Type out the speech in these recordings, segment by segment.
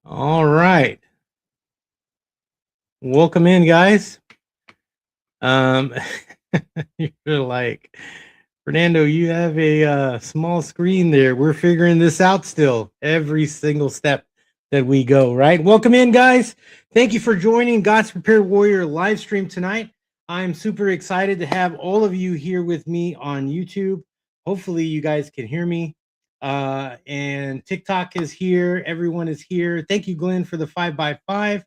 All right. Welcome in, guys. Um, you're like, Fernando, you have a small screen there. We're figuring this out still, every single step that we go, right? Welcome in, guys. Thank you for joining God's Prepared Warrior live stream tonight. I'm super excited to have all of you here with me on YouTube. Hopefully, you guys can hear me. And TikTok is here. Everyone is here. Thank you, Glenn, for the 5x5.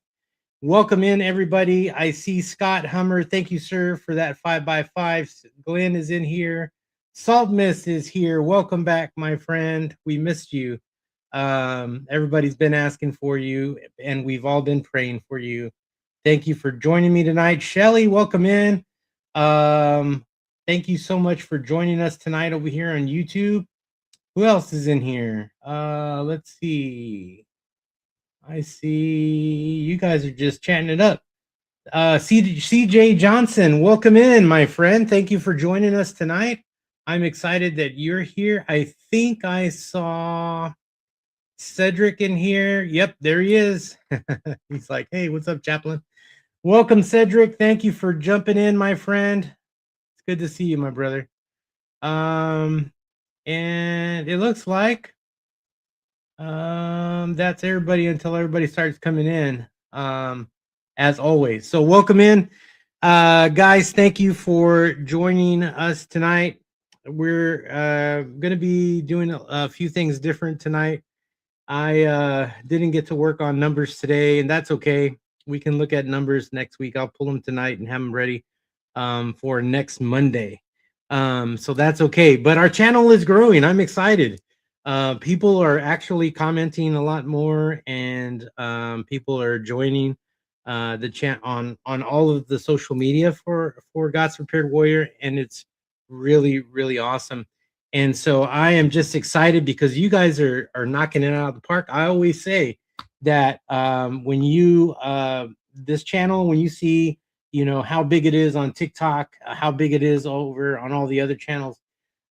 Welcome in, everybody. I see Scott Hummer. Thank you, sir, for that 5x5. Glenn is in here. Salt Mist is here. Welcome back, my friend. We missed you. Everybody's been asking for you, and we've all been praying for you. Thank you for joining me tonight. Shelly, welcome in. Thank you so much for joining us tonight over here on YouTube. Who else is in here? Let's see. I see you guys are just chatting it up. CJ Johnson, welcome in, my friend. Thank you for joining us tonight. I'm excited that you're here. I think I saw Cedric in here. Yep, there he is. He's like, hey, what's up, Chaplain? Welcome, Cedric. Thank you for jumping in, my friend. It's good to see you, my brother. And it looks like that's everybody until everybody starts coming in. As always. So welcome in. Guys, thank you for joining us tonight. We're going to be doing a few things different tonight. I didn't get to work on numbers today, and that's okay. We can look at numbers next week. I'll pull them tonight and have them ready for next Monday. So that's okay. But our channel is growing. I'm excited. People are actually commenting a lot more, and people are joining the chat on all of the social media for God's Prepared Warrior, and it's really awesome. And so I am just excited because you guys are knocking it out of the park. I always say that when you this channel, when you see how big it is on TikTok, how big it is over on all the other channels.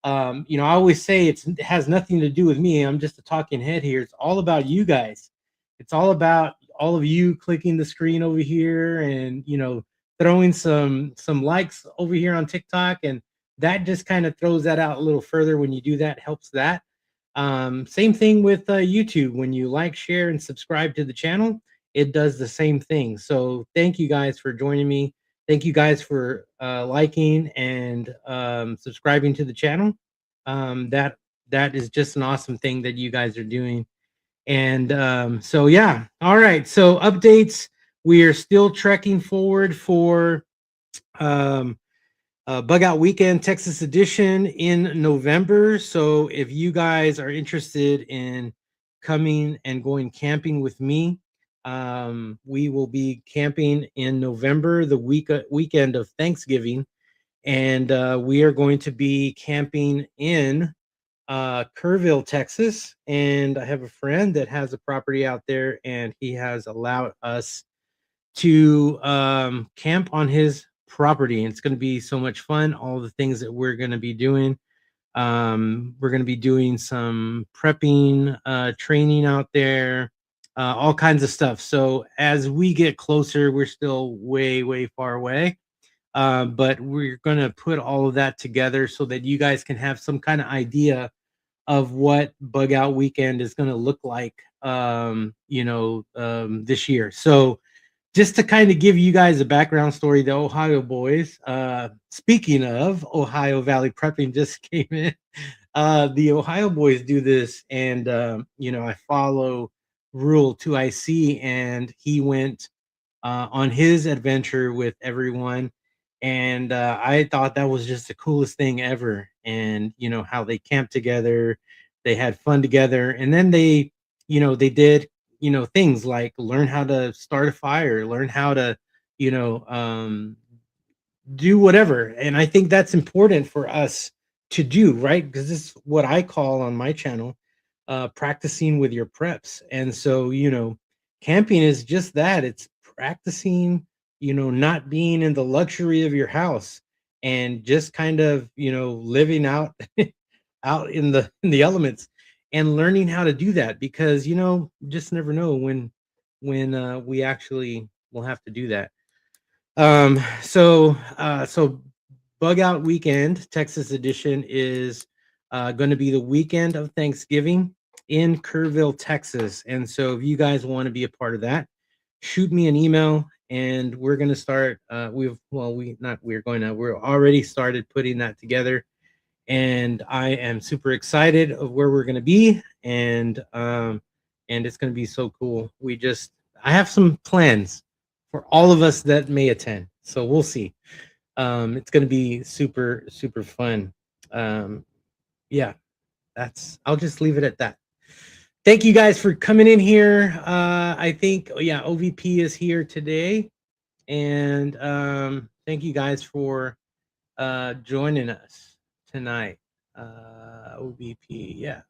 I always say it has nothing to do with me. I'm just a talking head here. It's all about you guys. It's all about all of you clicking the screen over here and throwing some likes over here on TikTok, and that just kind of throws that out a little further. When you do that, helps that. Same thing with YouTube. When you like, share, and subscribe to the channel, it does the same thing. So thank you guys for joining me. Thank you guys for liking and subscribing to the channel. That is just an awesome thing that you guys are doing. And so yeah, all right. So updates. We are still trekking forward for Bug Out Weekend Texas Edition in November. So if you guys are interested in coming and going camping with me, we will be camping in November, the weekend of Thanksgiving, and we are going to be camping in Kerrville, Texas. And I have a friend that has a property out there, and he has allowed us to camp on his property, and it's going to be so much fun. All the things that we're going to be doing. We're going to be doing some prepping training out there, all kinds of stuff. So as we get closer, we're still way far away, but we're going to put all of that together so that you guys can have some kind of idea of what Bug Out Weekend is going to look like this year. So just to kind of give you guys a background story, the Ohio boys, speaking of Ohio Valley Prepping, just came in. The Ohio boys do this, and I follow Rule 2IC, and he went on his adventure with everyone, and I thought that was just the coolest thing ever. And how they camped together, they had fun together, and then they did things like learn how to start a fire, learn how to do whatever. And I think that's important for us to do, right? Because this is what I call on my channel practicing with your preps. And so camping is just that. It's practicing not being in the luxury of your house, and just kind of living out out in the elements, and learning how to do that. Because just never know when when we actually will have to do that. So Bug Out Weekend, Texas edition, is going to be the weekend of Thanksgiving in Kerrville, Texas. And so if you guys want to be a part of that, shoot me an email and we're going to start. We're already started putting that together. And I am super excited of where we're going to be. And it's going to be so cool. I have some plans for all of us that may attend. So we'll see. It's going to be super, super fun. Um, yeah, I'll just leave it at that. Thank you guys for coming in here. I think, yeah, OVP is here today. And thank you guys for joining us tonight. OVP, yeah.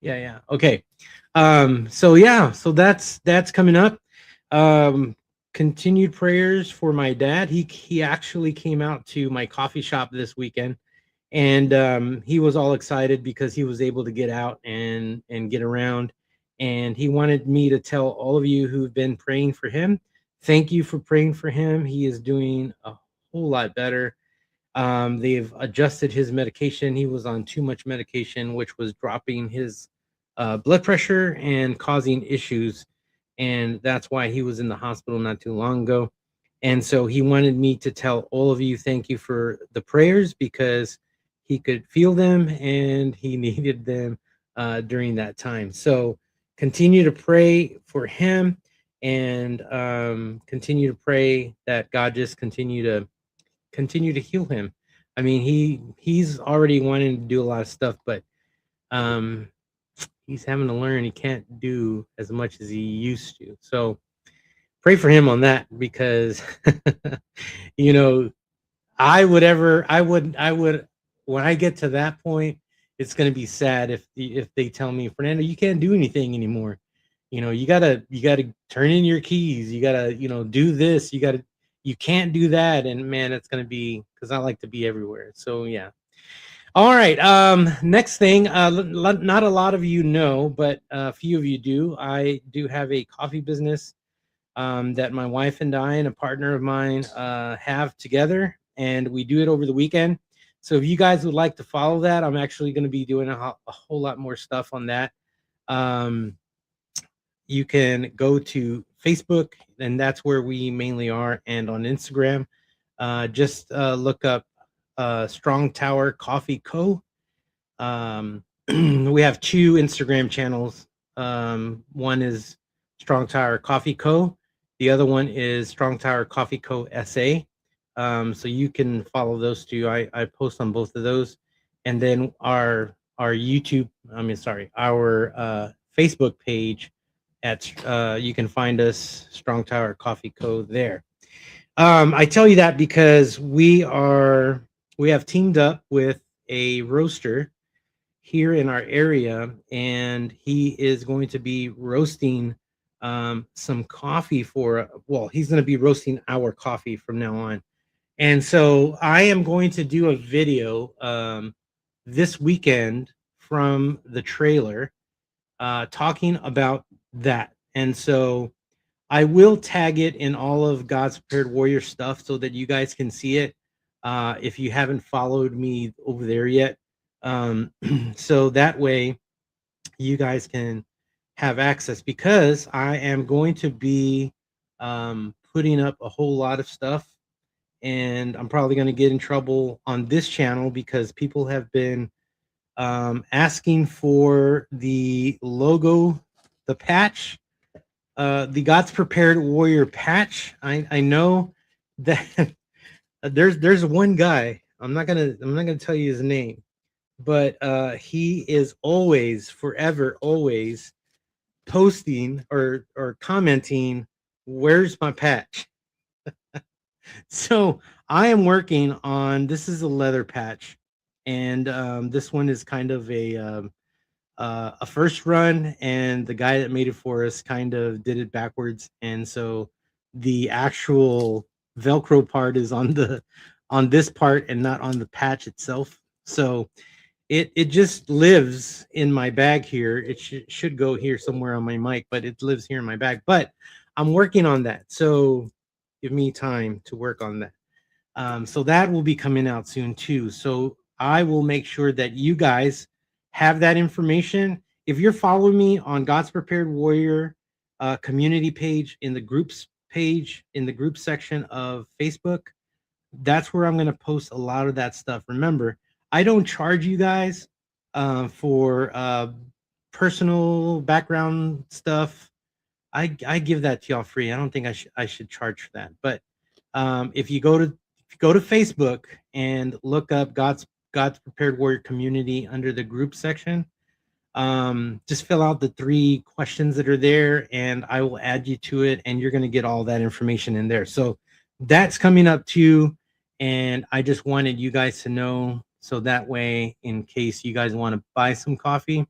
Yeah. Okay. So that's coming up. Um, Continued prayers for my dad. He actually came out to my coffee shop this weekend, and he was all excited because he was able to get out and get around, and he wanted me to tell all of you who've been praying for him, thank you for praying for him. He is doing a whole lot better. They've adjusted his medication. He was on too much medication, which was dropping his blood pressure and causing issues. And that's why he was in the hospital not too long ago. And so he wanted me to tell all of you thank you for the prayers, because he could feel them and he needed them during that time. So continue to pray for him, and continue to pray that God just continue to heal him. I mean, he's already wanting to do a lot of stuff, but um, he's having to learn he can't do as much as he used to. So pray for him on that, because you know, I would when I get to that point, it's going to be sad if they tell me, Fernando, you can't do anything anymore. You gotta turn in your keys. You gotta, do this. You can't do that. And man, it's going to be, because I like to be everywhere. So yeah. All right. Next thing, not a lot of you know, but a few of you do. I do have a coffee business that my wife and I and a partner of mine have together, and we do it over the weekend. So if you guys would like to follow that, I'm actually going to be doing a whole lot more stuff on that. Um, you can go to Facebook, and that's where we mainly are, and on Instagram. Just look up Strong Tower Coffee Co. We have two Instagram channels. One is Strong Tower Coffee Co. The other one is Strong Tower Coffee Co. SA. So you can follow those two. I post on both of those, and then our YouTube. Our Facebook page. You can find us Strong Tower Coffee Co. there. I tell you that because we have teamed up with a roaster here in our area, and he is going to be roasting some coffee he's going to be roasting our coffee from now on. And so I am going to do a video this weekend from the trailer talking about that. And so I will tag it in all of God's Prepared Warrior stuff so that you guys can see it if you haven't followed me over there yet. So that way you guys can have access, because I am going to be putting up a whole lot of stuff, and I'm probably going to get in trouble on this channel because people have been asking for the logo, the patch, the God's Prepared Warrior patch. I know that there's one guy. I'm not gonna tell you his name, but he is always, forever, always posting or commenting, "Where's my patch?" So I am working on, this is a leather patch, and this one is kind of a first run, and the guy that made it for us kind of did it backwards, and so the actual Velcro part is on this part and not on the patch itself. So it just lives in my bag here. It should go here somewhere on my mic, but it lives here in my bag. But I'm working on that, so give me time to work on that. So that will be coming out soon too. So I will make sure that you guys have that information. If you're following me on God's Prepared Warrior community page, in the groups page, in the group section of Facebook, that's where I'm going to post a lot of that stuff. Remember, I don't charge you guys for personal background stuff. I give that to y'all free. I don't think I should charge for that. But if you go to Facebook and look up God's Prepared Warrior Community under the group section, just fill out the 3 questions that are there, and I will add you to it, and you're going to get all that information in there. So that's coming up too, and I just wanted you guys to know, so that way, in case you guys want to buy some coffee,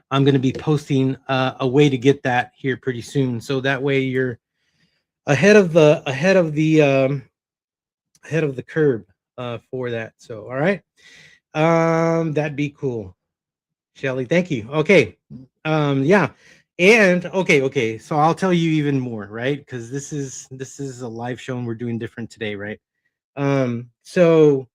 I'm going to be posting a way to get that here pretty soon. So that way you're ahead of the ahead of the curb for that. So all right, that'd be cool. Shelly, thank you. Okay. Yeah. And okay. So I'll tell you even more, right? Because this is a live show and we're doing different today, right? So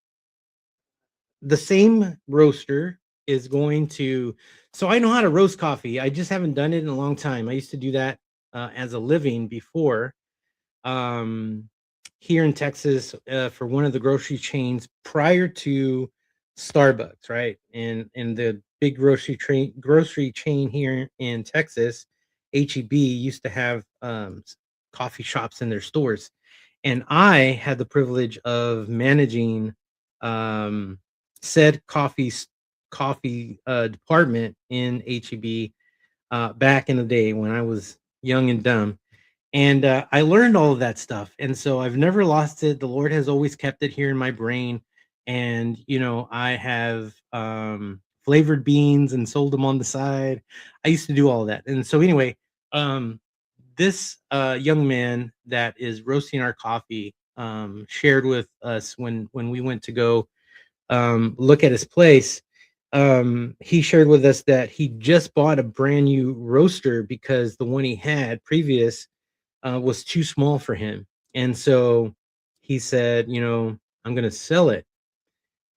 the same roaster is going to, so I know how to roast coffee. I just haven't done it in a long time. I used to do that as a living before. Um Here in Texas, for one of the grocery chains prior to Starbucks, right? And the big grocery chain here in Texas, HEB, used to have coffee shops in their stores, and I had the privilege of managing um, said coffee department in HEB back in the day when I was young and dumb, and I learned all of that stuff, and so I've never lost it. The Lord has always kept it here in my brain, and I have flavored beans and sold them on the side. I used to do all of that, and so anyway, um, this young man that is roasting our coffee shared with us when we went to go look at his place. He shared with us that he just bought a brand new roaster because the one he had previous was too small for him. And so he said, I'm going to sell it.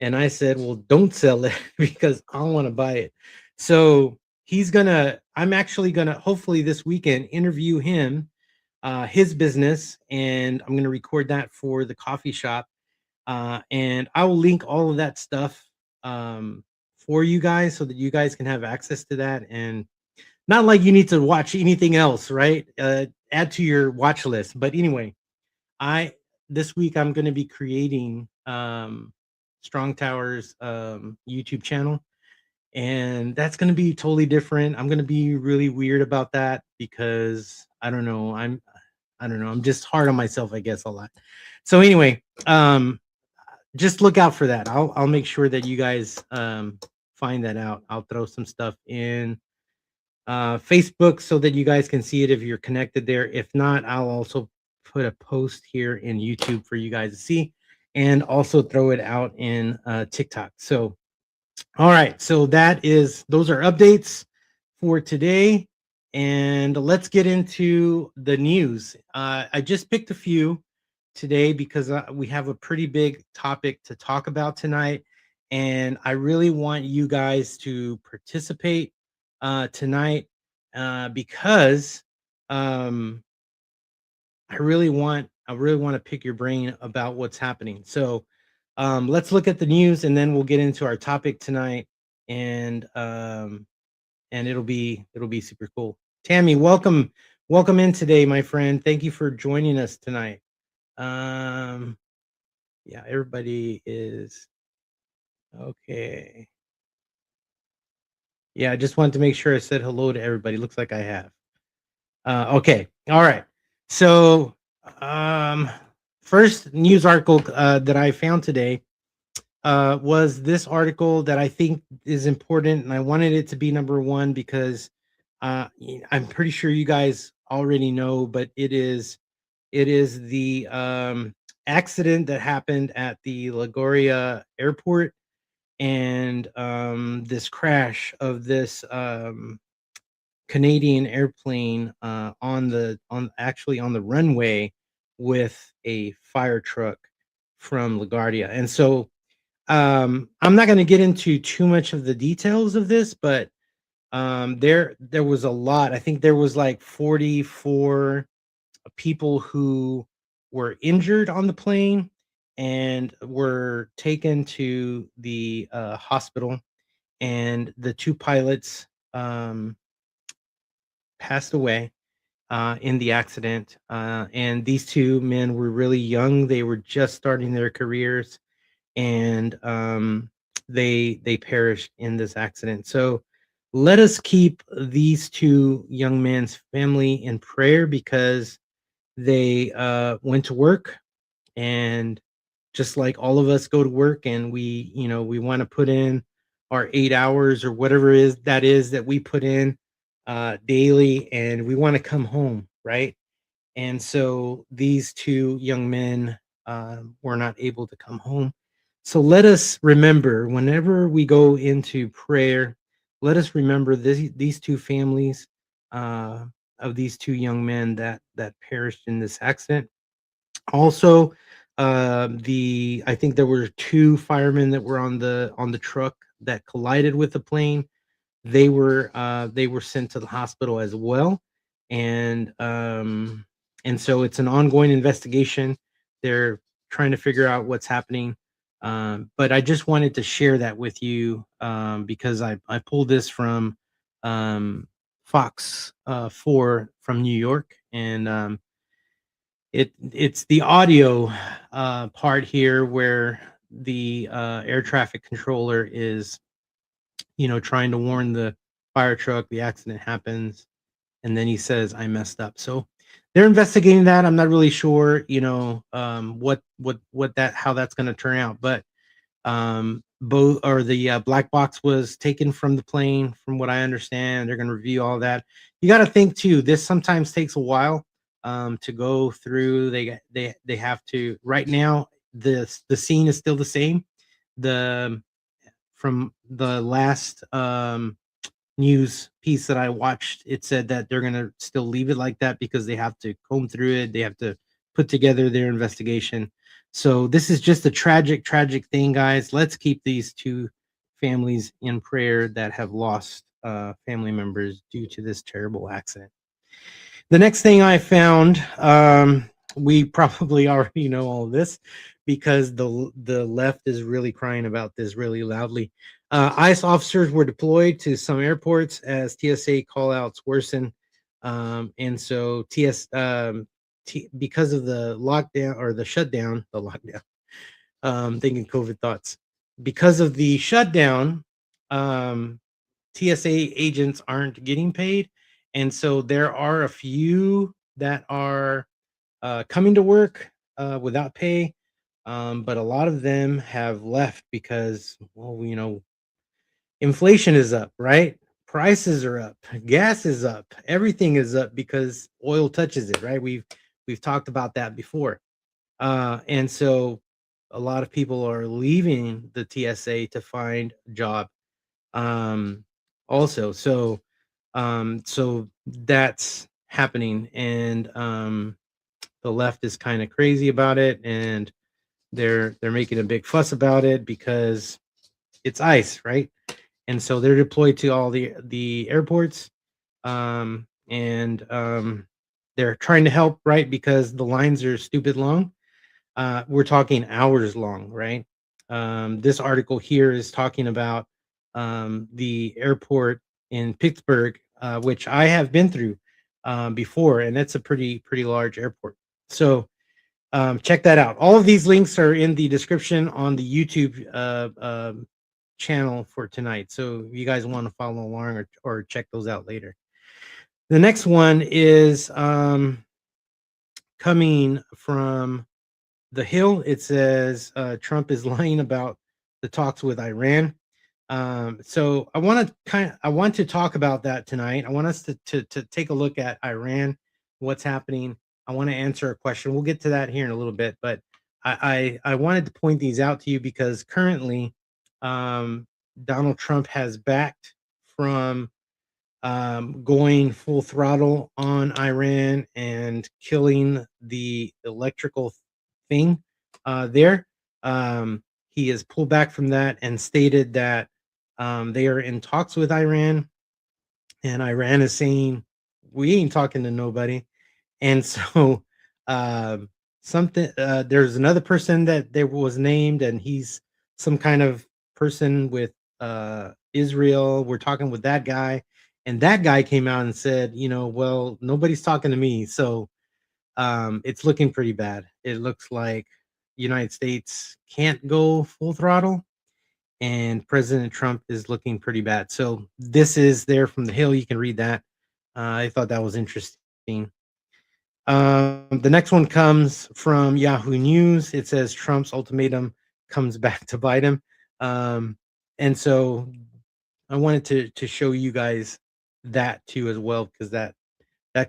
And I said, well, don't sell it because I want to buy it. So I'm actually going to, hopefully this weekend, interview him, his business, and I'm going to record that for the coffee shop. And I will link all of that stuff for you guys so that you guys can have access to that. And not like you need to watch anything else, right? Add to your watch list. But anyway, I this week I'm going to be creating Strong Towers YouTube channel, and that's going to be totally different. I'm going to be really weird about that because I don't know. I'm just hard on myself, I guess, a lot. So anyway, just look out for that. I'll make sure that you guys find that out. I'll throw some stuff in Facebook so that you guys can see it if you're connected there. If not, I'll also put a post here in YouTube for you guys to see, and also throw it out in TikTok. So, all right. So those are updates for today. And let's get into the news. I just picked a few today because we have a pretty big topic to talk about tonight. And I really want you guys to participate tonight because um, I really want to pick your brain about what's happening. So let's look at the news, and then we'll get into our topic tonight, and it'll be super cool. Tammy, welcome in today, my friend. Thank you for joining us tonight. Um, yeah, everybody is okay. Yeah, I just wanted to make sure I said hello to everybody. Looks like I have. Okay, all right. So, um, first news article that I found today was this article that I think is important, and I wanted it to be number one because I'm pretty sure you guys already know, but it is the accident that happened at the LaGuardia airport, and this crash of this Canadian airplane on the runway with a fire truck from LaGuardia. And so I'm not going to get into too much of the details of this, but there was a lot. I think there was like 44 people who were injured on the plane and were taken to the hospital, and the two pilots um, passed away in the accident. And these two men were really young; they were just starting their careers, and they perished in this accident. So let us keep these two young men's family in prayer, because they went to work, and just like all of us go to work, and we want to put in our 8 hours or whatever is that we put in daily, and we want to come home, right? And so these two young men were not able to come home. So let us remember, whenever we go into prayer, let us remember these two families uh, of these two young men that perished in this accident. Also, the I think there were two firemen that were on the truck that collided with the plane. They were sent to the hospital as well, and so it's an ongoing investigation. They're trying to figure out what's happening. But I just wanted to share that with you, because I pulled this from Fox 4 from New York, and it's the audio part here where the air traffic controller is, trying to warn the fire truck. The accident happens, and then he says, "I messed up." So they're investigating that. I'm not really sure, what that how that's going to turn out, but both or the black box was taken from the plane, from what I understand. They're going to review all that. You got to think too. This sometimes takes a while to go through. They have to. Right now, the scene is still the same. The From the last news piece that I watched, it said that they're gonna still leave it like that because they have to comb through it. They have to put together their investigation. So this is just a tragic, tragic thing, guys. Let's keep these two families in prayer that have lost family members due to this terrible accident. The next thing I found, we probably already know all of this, because the left is really crying about this really loudly. ICE officers were deployed to some airports as TSA callouts worsen, and so because of the lockdown or the lockdown, thinking COVID thoughts. Because of the shutdown, um, TSA agents aren't getting paid, and so there are a few that are coming to work without pay, but a lot of them have left because, well, inflation is up, right? Prices are up, gas is up, everything is up because oil touches it, right? We've talked about that before, and so a lot of people are leaving the TSA to find a job. Um, Also, so that's happening, and the left is kind of crazy about it, and they're making a big fuss about it because it's ICE, right? And so they're deployed to all the airports, and they're trying to help, right? Because the lines are stupid long. We're talking hours long, right? This article here is talking about the airport in Pittsburgh, which I have been through before, and it's a pretty large airport. So check that out. All of these links are in the description on the YouTube channel for tonight. So if you guys want to follow along or check those out later. The next one is coming from The Hill. It says Trump is lying about the talks with Iran. So I want to talk about that tonight. I want us to take a look at Iran, what's happening. I want to answer a question. We'll get to that here in a little bit, but I wanted to point these out to you because currently Donald Trump has backed from going full throttle on Iran and killing the electrical thing there. He has pulled back from that and stated that they are in talks with Iran, and Iran is saying, we ain't talking to nobody. And so something there's another person that there was named, and he's some kind of person with Israel. We're talking with that guy, and that guy came out and said, well, nobody's talking to me. So it's looking pretty bad. It looks like the United States can't go full throttle, and President Trump is looking pretty bad. So this is there from the Hill. You can read that. I thought that was interesting. The next one comes from Yahoo News. It says Trump's ultimatum comes back to bite him. And so I wanted to show you guys that too as well, because that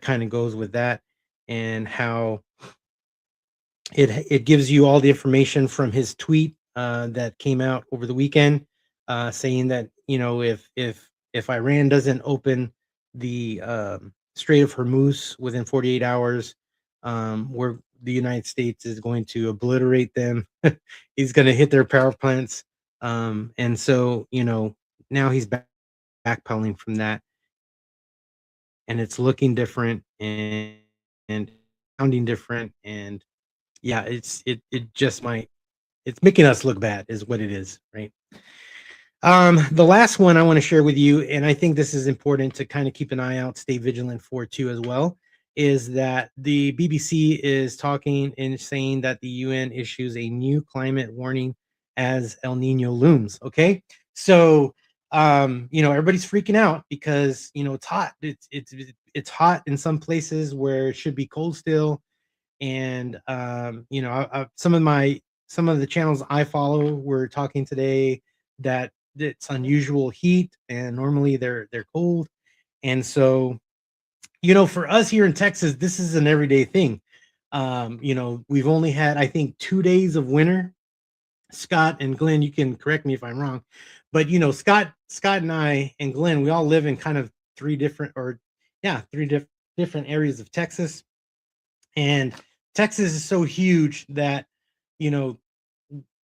kind of goes with that, and how it gives you all the information from his tweet that came out over the weekend, saying that if Iran doesn't open the Strait of Hormuz within 48 hours, where the United States is going to obliterate them. He's going to hit their power plants, and so now he's backpedaling from that, and it's looking different and sounding different, and yeah, it just might, it's making us look bad is what it is, right? The last one I want to share with you, and I think this is important to kind of keep an eye out, stay vigilant for too as well, is that the BBC is talking and saying that the UN issues a new climate warning as El Nino looms. Okay, so everybody's freaking out because it's hot. It's hot in some places where it should be cold still, and some of the channels I follow were talking today that it's unusual heat, and normally they're cold. And so for us here in Texas, this is an everyday thing. We've only had, I think, 2 days of winter. Scott and Glenn, you can correct me if I'm wrong, but Scott and I and Glenn, we all live in kind of three different different areas of Texas. And Texas is so huge that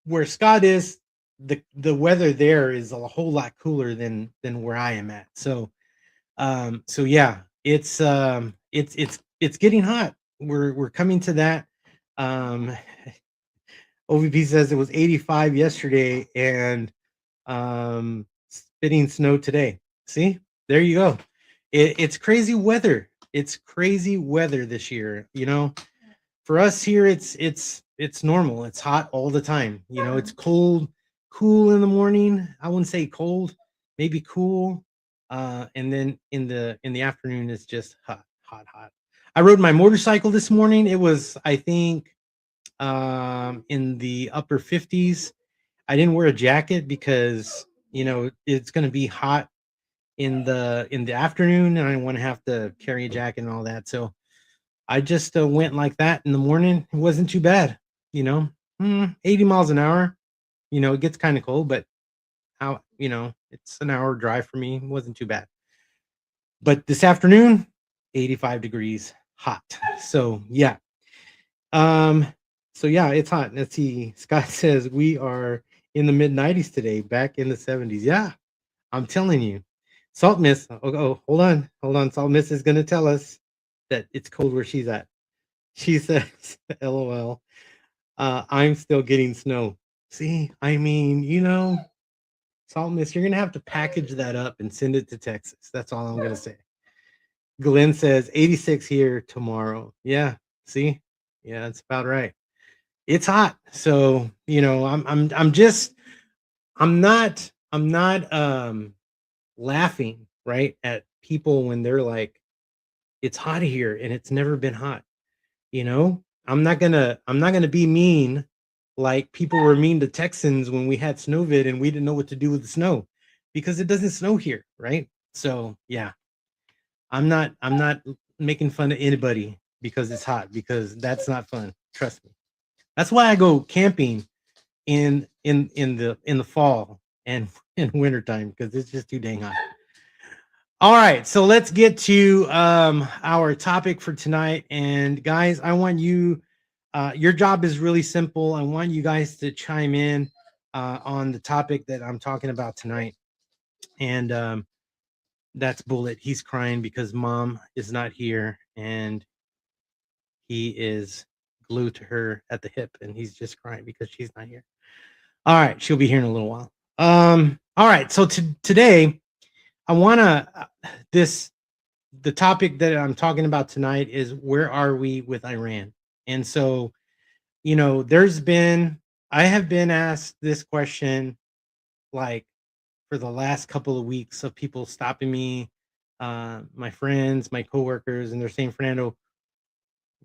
where Scott is, the weather there is a whole lot cooler than where I am at. So yeah, it's getting hot. We're coming to that. OVP says it was 85 yesterday and spitting snow today. See, there you go. It's crazy weather. It's crazy weather this year. For us here, it's normal. It's hot all the time. It's cool in the morning. I wouldn't say cold, maybe cool. And then in the afternoon, it's just hot. I rode my motorcycle this morning. It was, I think, in the upper 50s. I didn't wear a jacket because it's going to be hot in the afternoon, and I didn't want to have to carry a jacket and all that. So I just went like that in the morning. It wasn't too bad, 80 miles an hour. It gets kind of cold, but it's an hour drive for me. It wasn't too bad. But this afternoon, 85 degrees, hot. So yeah. So yeah, it's hot. Let's see. Scott says we are in the mid 90s today, back in the 70s. Yeah, I'm telling you. Salt Miss. Oh, hold on. Salt Miss is gonna tell us that it's cold where she's at. She says, LOL. I'm still getting snow. See, I mean, Salt Miss, you're gonna have to package that up and send it to Texas. That's all I'm gonna say. Glenn says 86 here tomorrow. Yeah, see, yeah, that's about right. It's hot, so I'm not laughing right at people when they're like, it's hot here and it's never been hot. I'm not gonna be mean like people were mean to Texans when we had snowvid and we didn't know what to do with the snow, because it doesn't snow here, right? So yeah, I'm not making fun of anybody because it's hot, because that's not fun. Trust me. That's why I go camping in the fall, and in wintertime because it's just too dang hot. All right, so let's get to our topic for tonight. And guys, I want you, your job is really simple. I want you guys to chime in on the topic that I'm talking about tonight. And that's Bullet. He's crying because mom is not here and he is glued to her at the hip and he's just crying because she's not here. All right, she'll be here in a little while. All right, so today I want to this the topic that I'm talking about tonight is where are we with Iran? And so, I have been asked this question like for the last couple of weeks of people stopping me, my friends, my coworkers, and they're saying, Fernando,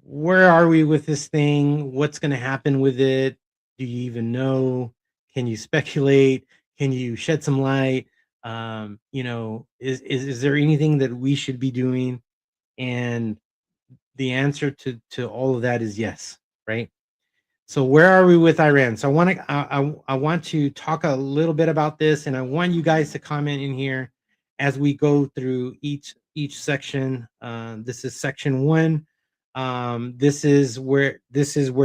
where are we with this thing? What's going to happen with it? Do you even know? Can you speculate? Can you shed some light? Is there anything that we should be doing? And the answer to all of that is yes, right? So where are we with Iran? So I want to talk a little bit about this, and I want you guys to comment in here as we go through each section. This is section one. This is where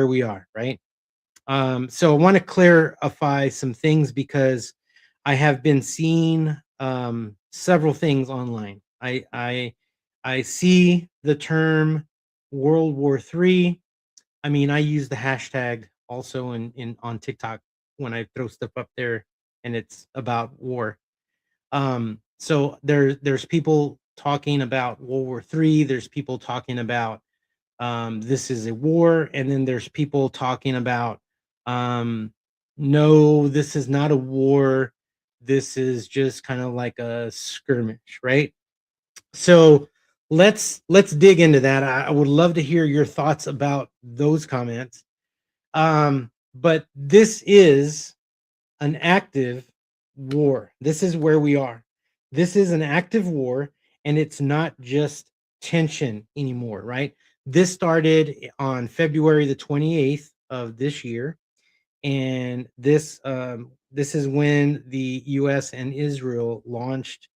we are, right? So I want to clarify some things because I have been seeing several things online. I see the term World War III. I mean, I use the hashtag also in on TikTok when I throw stuff up there and it's about war. So there's people talking about World War III. There's people talking about this is a war, and then there's people talking about um, no, this is not a war. This is just kind of like a skirmish, right? So let's dig into that. I would love to hear your thoughts about those comments. But this is an active war. This is where we are. This is an active war, and it's not just tension anymore, right? This started on February the 28th of this year, and this is when the U.S. and Israel launched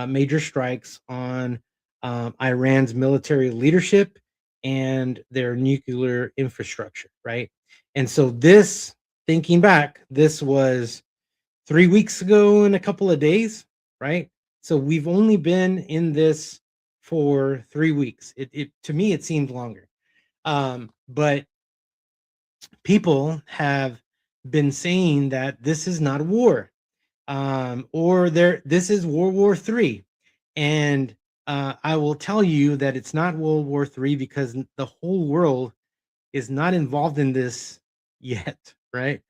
major strikes on Iran's military leadership and their nuclear infrastructure, right? And so this, thinking back, this was 3 weeks ago in a couple of days, right? So we've only been in this for 3 weeks. It to me it seemed longer, but people have been saying that this is not a war, or this is World War III, and I will tell you that it's not World War III because the whole world is not involved in this yet, right?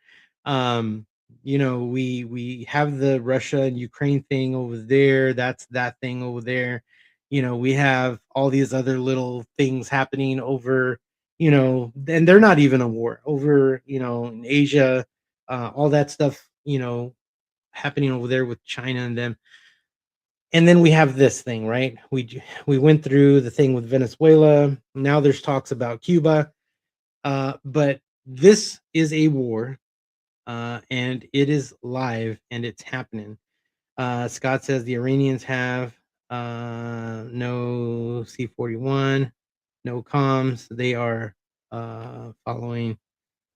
Um, we have the Russia and Ukraine thing over there. That's that thing over there. We have all these other little things happening over, and they're not even a war over, in Asia, all that stuff, happening over there with China and them. And then we have this thing, right? We went through the thing with Venezuela. Now there's talks about Cuba, but this is a war, and it is live and it's happening. Scott says the Iranians have no C-41, no comms. They are following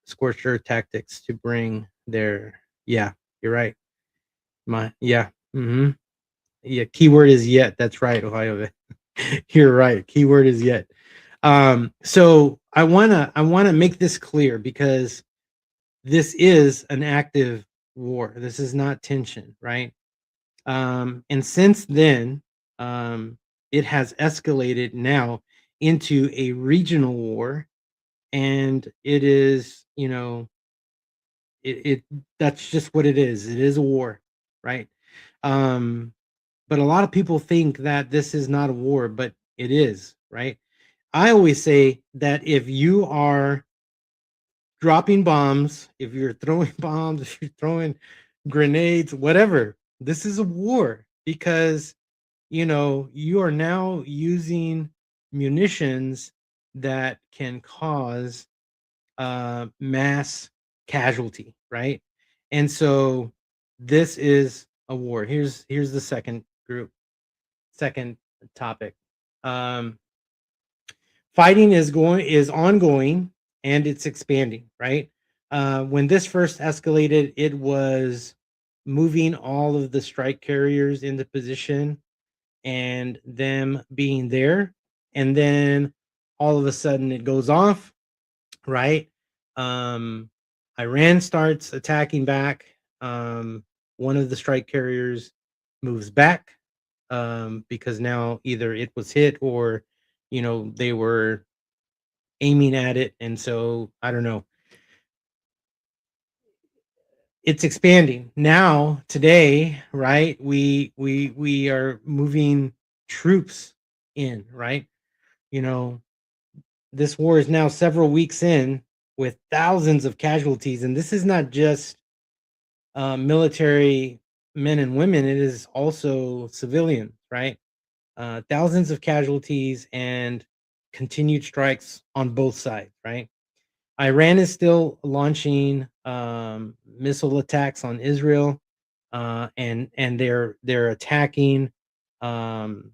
scorched earth tactics to bring their. Yeah, you're right. Mm-hmm. Yeah, keyword is yet. That's right, Ohio. You're right. Keyword is yet. So I wanna make this clear because this is an active war. This is not tension, right? And since then, it has escalated now into a regional war, and it is, it that's just what it is. It is a war, right? Um, but a lot of people think that this is not a war, but it is, right? I always say that if you are dropping bombs, if you're throwing bombs, if you're throwing grenades, whatever, this is a war because you are now using munitions that can cause mass casualty, right? And so this is a war. Here's the second group, second topic. Um, Fighting is ongoing and it's expanding, right? When this first escalated, it was moving all of the strike carriers into position and them being there, and then all of a sudden it goes off, right? um Iran starts attacking back. One of the strike carriers moves back, because now either it was hit or they were aiming at it, and so I don't know. It's expanding now today, right? We are moving troops in, right? you know this war is now several weeks in with thousands of casualties, and this is not just military men and women, it is also civilian, right? Thousands of casualties and continued strikes on both sides, right? Iran is still launching missile attacks on Israel, and they're attacking um,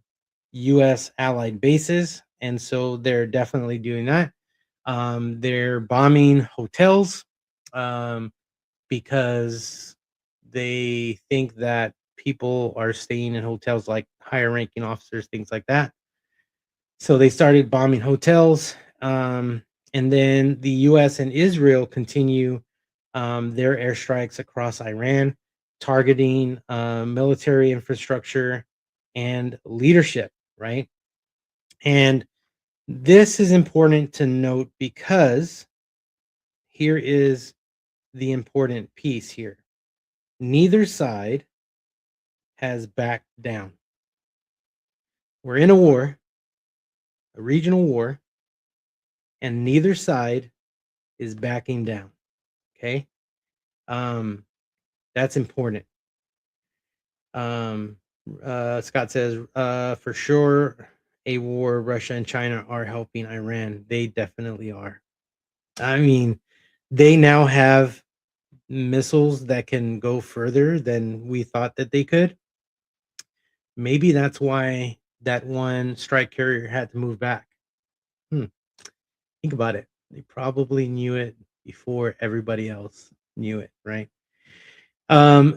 U.S. allied bases, and so they're definitely doing that. They're bombing hotels, um, because they think that people are staying in hotels, like higher ranking officers, things like that. So they started bombing hotels. And then the US and Israel continue their airstrikes across Iran, targeting military infrastructure and leadership, right? And this is important to note because here is the important piece here. Neither side has backed down. We're in a war, a regional war, and neither side is backing down. Okay. Um, that's important. Um, Scott says, for sure, a war, Russia and China are helping Iran. They definitely are. I mean, they now have missiles that can go further than we thought that they could. Maybe that's why that one strike carrier had to move back. Hmm. Think about it. They probably knew it before everybody else knew it, right?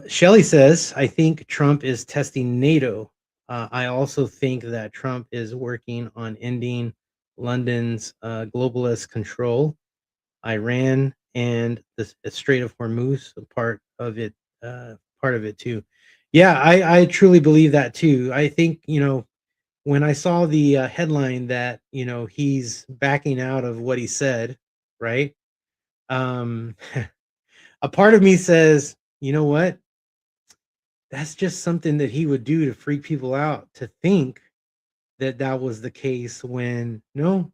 Shelley says, I think Trump is testing NATO. I also think that Trump is working on ending London's globalist control, Iran, and the Strait of Hormuz, part of it too. Yeah, I truly believe that too. I think, when I saw the headline that, he's backing out of what he said, right? Um, a part of me says, you know what? That's just something that he would do to freak people out, to think that that was the case when no,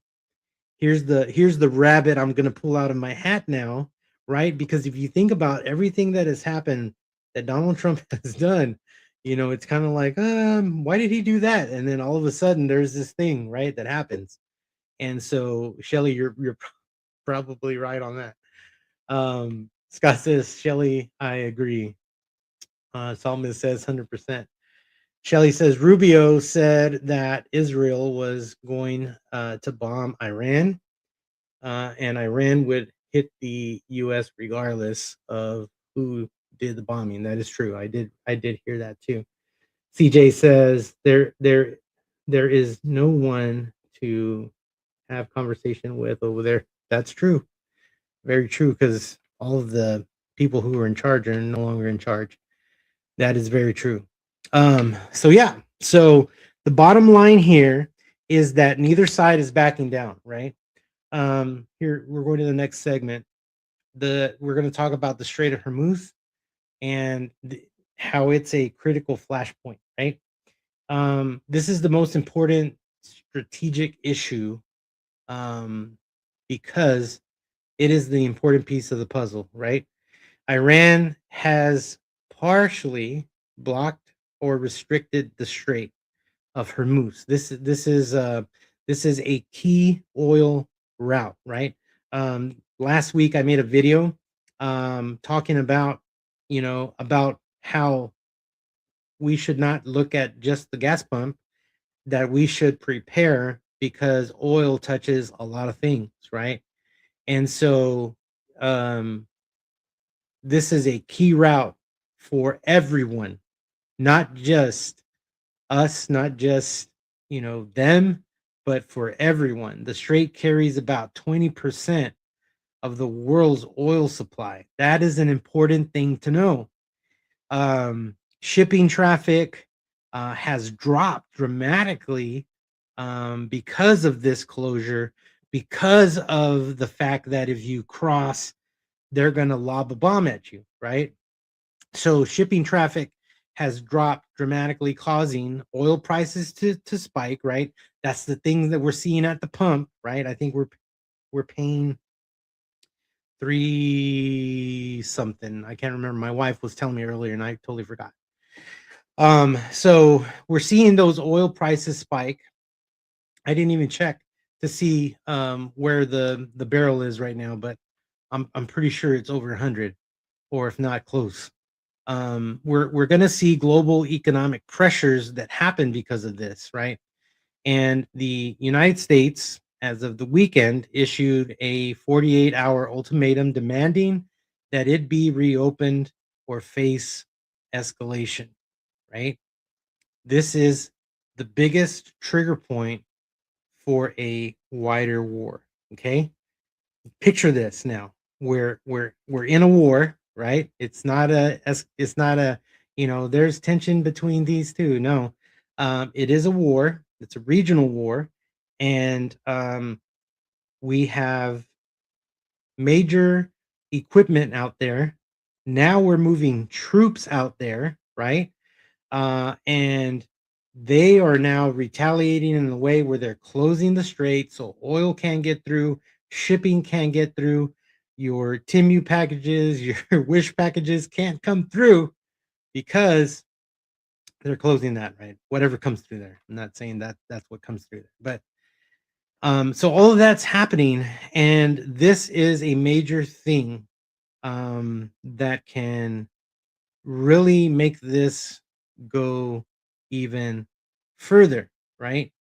here's the rabbit I'm going to pull out of my hat now, right? Because if you think about everything that has happened that Donald Trump has done, it's kind of like, why did he do that? And then all of a sudden there's this thing, right, that happens. And so, Shelly, you're probably right on that. Scott says, Shelly, I agree. Solomon says 100%. Shelley says Rubio said that Israel was going to bomb Iran, and Iran would hit the U.S. regardless of who did the bombing. That is true. I did hear that too. CJ says there is no one to have conversation with over there. That's true. Very true, because all of the people who are in charge are no longer in charge. That is very true. So yeah. So the bottom line here is that neither side is backing down, right? Here we're going to the next segment. We're going to talk about the Strait of Hormuz and how it's a critical flashpoint, right? This is the most important strategic issue, um, because it is the important piece of the puzzle, right? Iran has partially blocked or restricted the Strait of Hormuz. This is a key oil route, right? Last week I made a video talking about about how we should not look at just the gas pump, that we should prepare, because oil touches a lot of things, right? And so um, this is a key route for everyone, not just us, not just, them, but for everyone. The strait carries about 20% of the world's oil supply. That is an important thing to know. Shipping traffic has dropped dramatically because of this closure, because of the fact that if you cross, they're going to lob a bomb at you, right? So shipping traffic has dropped dramatically, causing oil prices to spike, right? That's the thing that we're seeing at the pump, right? I think we're paying three something. I can't remember. My wife was telling me earlier and I totally forgot. So we're seeing those oil prices spike. I didn't even check to see where the barrel is right now, but I'm pretty sure it's over 100, or if not close. We're going to see global economic pressures that happen because of this, right? And the United States, as of the weekend, issued a 48-hour ultimatum demanding that it be reopened or face escalation, right? This is the biggest trigger point for a wider war. Okay, picture this now. We're in a war, right? It's not a there's tension between these two. No, it is a war. It's a regional war, and we have major equipment out there. Now we're moving troops out there, right? And they are now retaliating in a way where they're closing the strait so oil can't get through, shipping can't get through, your TIMU packages, your wish packages can't come through because they're closing that, right? Whatever comes through there. I'm not saying that that's what comes through there, but so all of that's happening, and this is a major thing that can really make this go even further, right?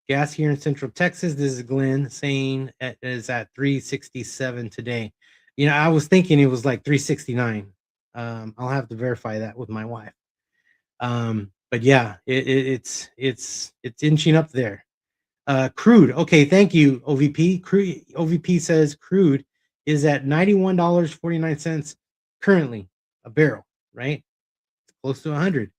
Gas here in Central Texas. This is Glenn saying it is at 367 today. I was thinking it was like 369. I'll have to verify that with my wife. But yeah, it's inching up there. Crude. Okay, thank you, OVP. OVP says crude is at $91.49 currently a barrel, right? It's close to 100.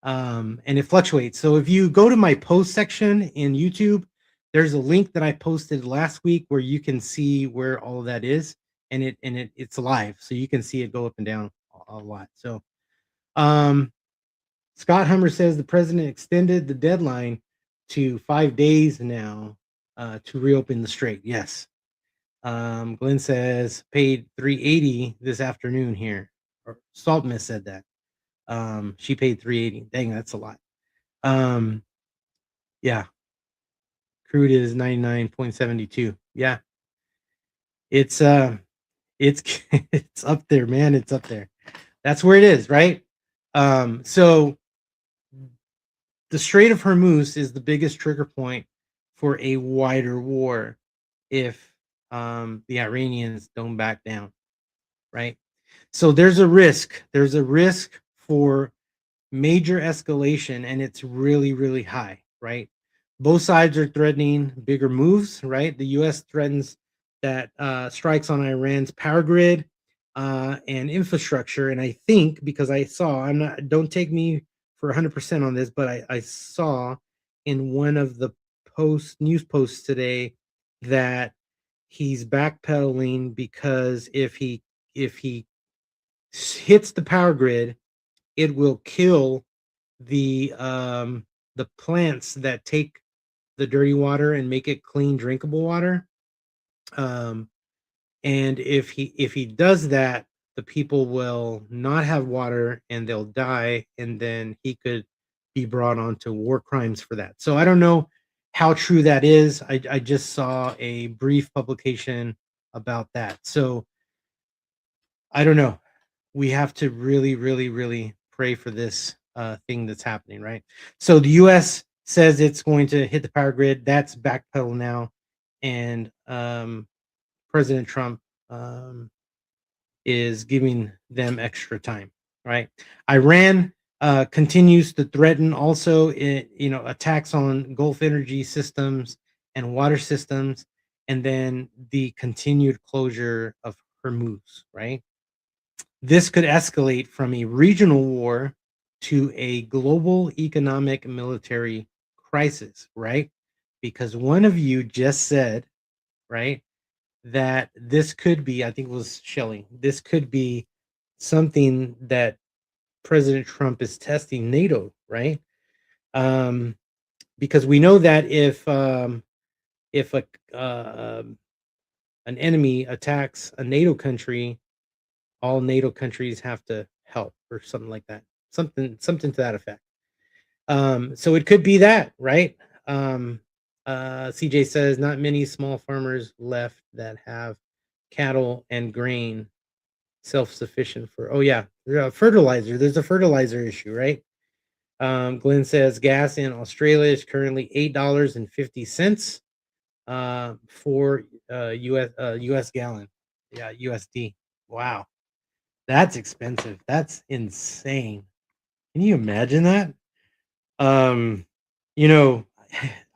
And it fluctuates. So if you go to my post section in YouTube, there's a link that I posted last week where you can see where all of that is, and it's live, so you can see it go up and down a lot. So Scott Hummer says the president extended the deadline to 5 days now to reopen the strait. Yes. Glenn says paid 380 this afternoon here. Or Salt Miss said that. She paid 380. Dang, that's a lot. Yeah. Crude is 99.72. Yeah. It's it's up there, man. It's up there. That's where it is, right? So the Strait of Hormuz is the biggest trigger point for a wider war if the Iranians don't back down, right? So there's a risk. There's a risk for major escalation, and it's really, really high, right? Both sides are threatening bigger moves, right? The U.S. threatens that strikes on Iran's power grid and infrastructure. And I think because don't take me for 100% on this, but I saw in one of the news posts today that he's backpedaling because if he hits the power grid, it will kill the plants that take the dirty water and make it clean drinkable water. And if he does that, the people will not have water and they'll die, and then he could be brought on to war crimes for that. So I don't know how true that is. I just saw a brief publication about that. So I don't know. We have to really, really, really pray for this thing that's happening, right? So the U.S. says it's going to hit the power grid. That's backpedal now, and President Trump um, is giving them extra time, right? Iran continues to threaten also, attacks on Gulf energy systems and water systems, and then the continued closure of Hormuz, right? This could escalate from a regional war to a global economic military crisis, right? Because one of you just said, right, that this could be, I think it was Shelley, this could be something that President Trump is testing NATO, right? Um, because we know that if an enemy attacks a NATO country, all NATO countries have to help or something like that. Something to that effect. So it could be that, right? CJ says not many small farmers left that have cattle and grain self-sufficient for. Oh yeah, fertilizer. There's a fertilizer issue, right? Glenn says gas in Australia is currently $8.50 for US gallon. Yeah, USD. Wow, that's expensive. That's insane. Can you imagine that? Um, you know,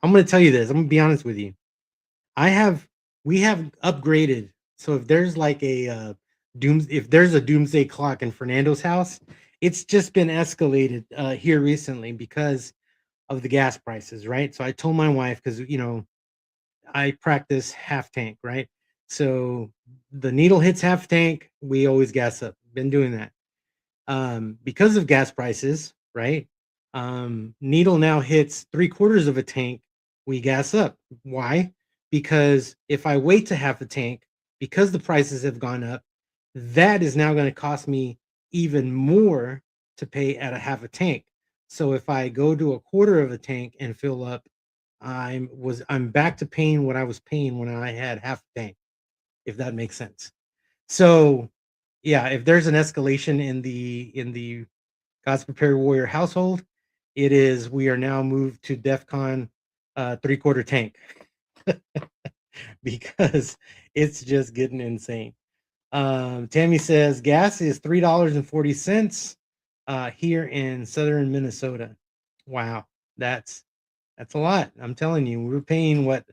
I'm going to tell you this. I'm going to be honest with you. I have we have upgraded. So if there's like a if there's a doomsday clock in Fernando's house, it's just been escalated here recently because of the gas prices, right? So I told my wife, because I practice half tank, right? So the needle hits half tank, we always gas up. Been doing that. Because of gas prices, right? Needle now hits 3/4 of a tank, we gas up. Why? Because if I wait to half a tank, because the prices have gone up, that is now going to cost me even more to pay at a half a tank. So if I go to a quarter of a tank and fill up, I'm back to paying what I was paying when I had half a tank, if that makes sense. So yeah, if there's an escalation in the God's Prepared Warrior household, it is we are now moved to DEFCON 3/4 tank because it's just getting insane. Tammy says gas is $3.40 here in southern Minnesota. Wow, that's a lot. I'm telling you, we were paying what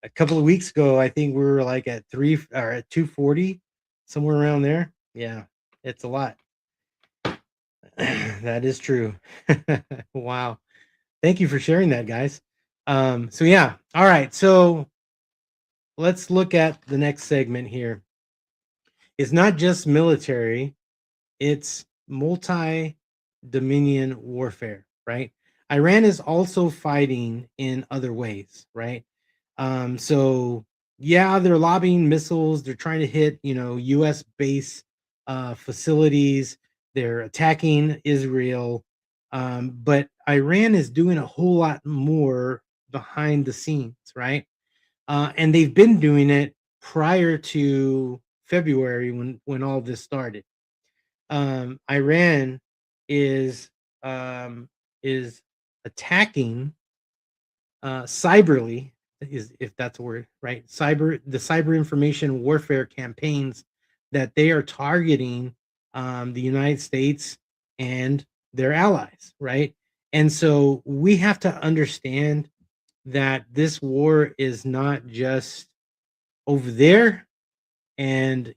a couple of weeks ago. I think we were like at 3 or at 240, somewhere around there. Yeah, it's a lot. That is true. Wow. Thank you for sharing that, guys. So yeah. All right. So let's look at the next segment here. It's not just military, it's multi-dominion warfare, right? Iran is also fighting in other ways, right? So yeah, they're lobbing missiles, they're trying to hit, US base facilities, they're attacking Israel. But Iran is doing a whole lot more behind the scenes, right? And they've been doing it prior to February when all this started. Iran is um, is attacking cyberly, is if that's a word, right? The cyber information warfare campaigns that they are targeting the United States and their allies, right? And so we have to understand that this war is not just over there, and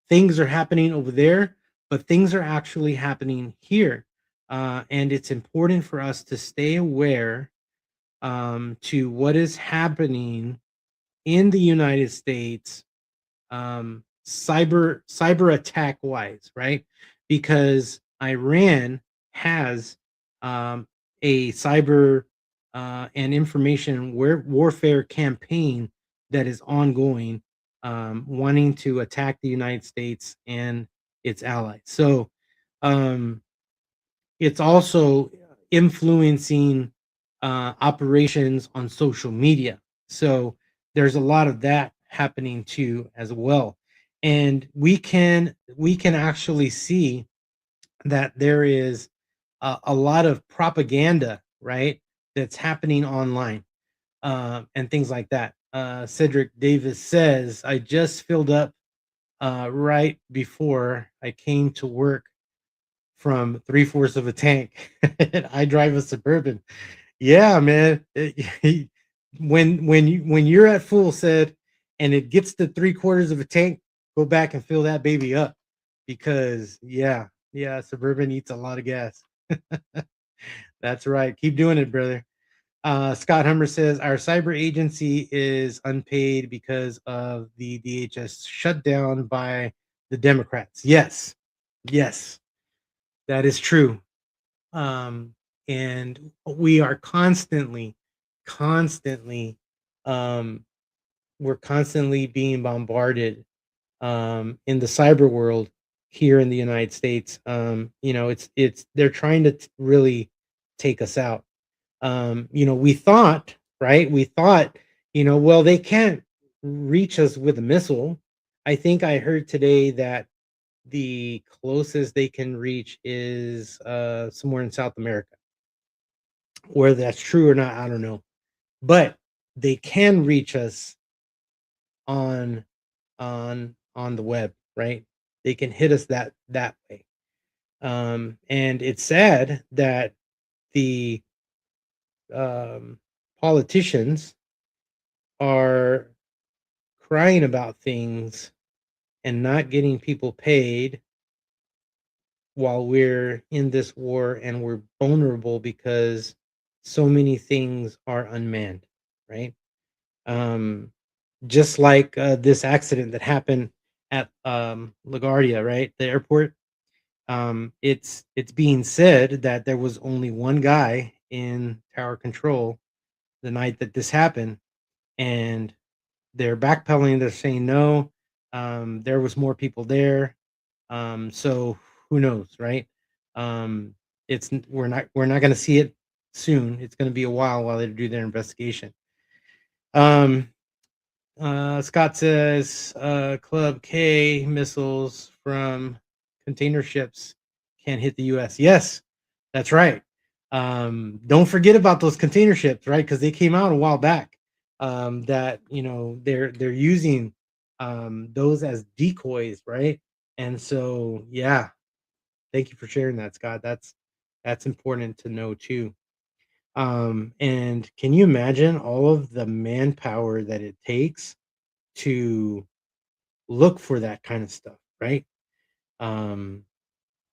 things are happening over there, but things are actually happening here. And it's important for us to stay aware to what is happening in the United States, cyber attack wise, right? Because Iran has a cyber and information warfare campaign that is ongoing, wanting to attack the United States and its allies. So it's also influencing operations on social media. So there's a lot of that happening too as well. And we can actually see that there is a lot of propaganda, right, that's happening online, and things like that. Cedric Davis says, I just filled up right before I came to work from three-fourths of a tank. I drive a Suburban. Yeah, man. When you're at full, said, and it gets to three-quarters of a tank, go back and fill that baby up, because yeah, Suburban eats a lot of gas. That's right. Keep doing it, brother. Scott Hummer says our cyber agency is unpaid because of the DHS shutdown by the Democrats. Yes, yes, that is true. Um, and we are constantly, um, we're constantly being bombarded in the cyber world here in the United States. It's they're trying to really take us out. We thought, right? We thought, well, they can't reach us with a missile. I think I heard today that the closest they can reach is somewhere in South America. Whether that's true or not, I don't know. But they can reach us on on the web, right? They can hit us that way. And it's sad that the um, politicians are crying about things and not getting people paid while we're in this war, and we're vulnerable because so many things are unmanned, right? um just like this accident that happened at LaGuardia, right, the airport. It's being said that there was only one guy in tower control the night that this happened, and they're backpedaling. They're saying no, there was more people there. So who knows, right? Um, we're not going to see it soon. It's going to be a while they do their investigation. Um, Scott says Club K missiles from container ships can't hit the U.S. Yes, that's right. Don't forget about those container ships, right? Because they came out a while back. That they're using those as decoys, right? And so yeah, thank you for sharing that, Scott. That's important to know too. And can you imagine all of the manpower that it takes to look for that kind of stuff, right? Um,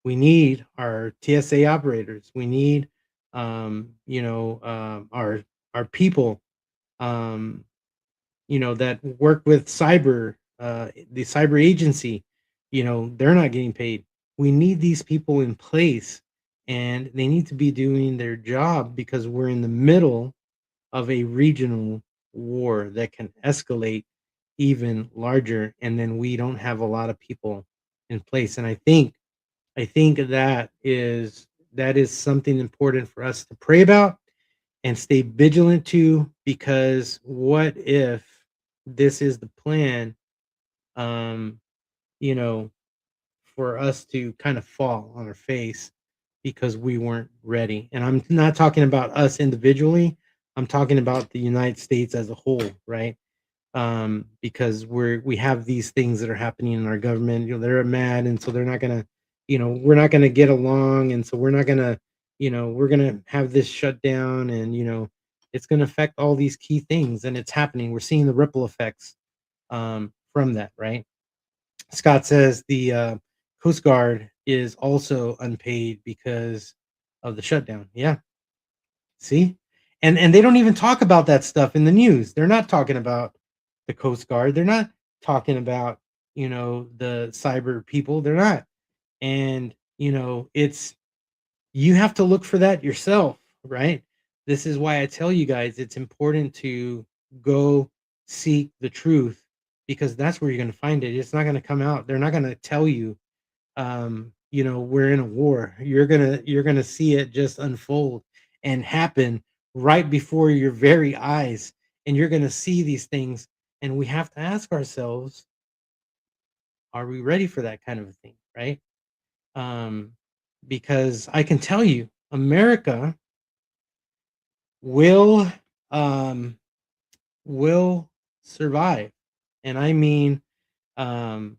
we need our TSA operators. We need, our people, um, that work with the cyber agency. They're not getting paid. We need these people in place, and they need to be doing their job because we're in the middle of a regional war that can escalate even larger, and then we don't have a lot of people in place. And I think that is something important for us to pray about and stay vigilant to, because what if this is the plan, um you know for us to kind of fall on our face because we weren't ready. And I'm not talking about us individually. I'm talking about the United States as a whole, right? Because we have these things that are happening in our government. They're mad, and so they're not gonna, we're not gonna get along, and so we're not gonna, we're gonna have this shut down, and it's gonna affect all these key things, and it's happening. We're seeing the ripple effects from that, right? Scott says the Coast Guard is also unpaid because of the shutdown. Yeah, see, and they don't even talk about that stuff in the news. They're not talking about the Coast Guard. They're not talking about the cyber people. They're not, and it's you have to look for that yourself, right? This is why I tell you guys it's important to go seek the truth, because that's where you're going to find it. It's not going to come out. They're not going to tell you we're in a war. You're going to see it just unfold and happen right before your very eyes, and you're going to see these things, and we have to ask ourselves, are we ready for that kind of a thing, right? um because I can tell you, America will um, will survive, and I mean, um,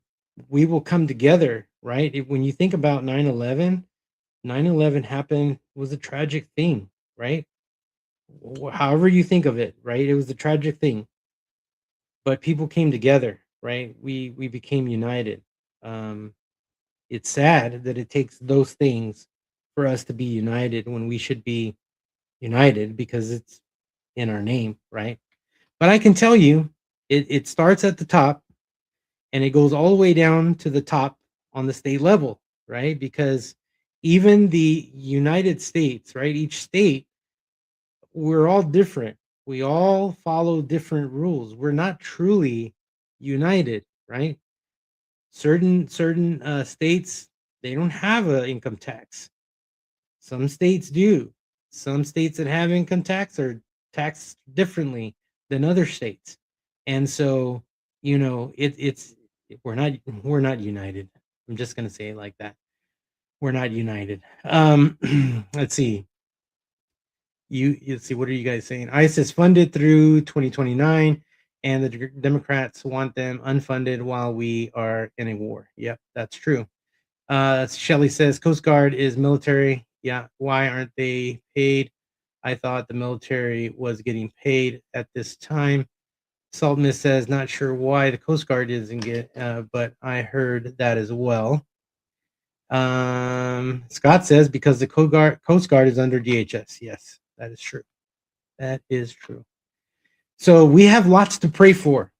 we will come together, right? When you think about 9/11, 9/11 happened was a tragic thing, right? However you think of it, right? It was a tragic thing, but people came together, right? We became united. Um, it's sad that it takes those things for us to be united when we should be united because it's in our name, right? But I can tell you, it starts at the top and it goes all the way down to the top on the state level, right? Because even the United States, right? Each state, we're all different. We all follow different rules. We're not truly united, right? Certain states, they don't have an income tax. Some states do. Some states that have income tax are taxed differently than other states. And so, it's we're not united. I'm just gonna say it like that. We're not united. Let's see. You see, what are you guys saying? ICE is funded through 2029, and the Democrats want them unfunded while we are in a war. Yep, that's true. Shelly says Coast Guard is military. Yeah, why aren't they paid? I thought the military was getting paid at this time. Salt Miss says not sure why the Coast Guard isn't get, but I heard that as well. Scott says because the Coast Guard is under DHS. Yes, that is true. That is true. So we have lots to pray for.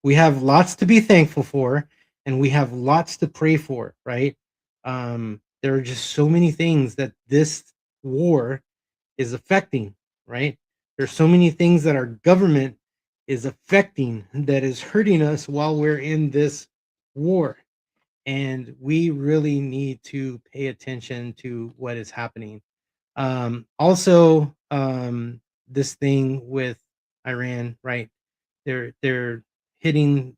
We have lots to be thankful for, and we have lots to pray for, right? There are just so many things that this war is affecting, right? There's so many things that our government is affecting that is hurting us while we're in this war. And we really need to pay attention to what is happening. Also, this thing with Iran, right? They're hitting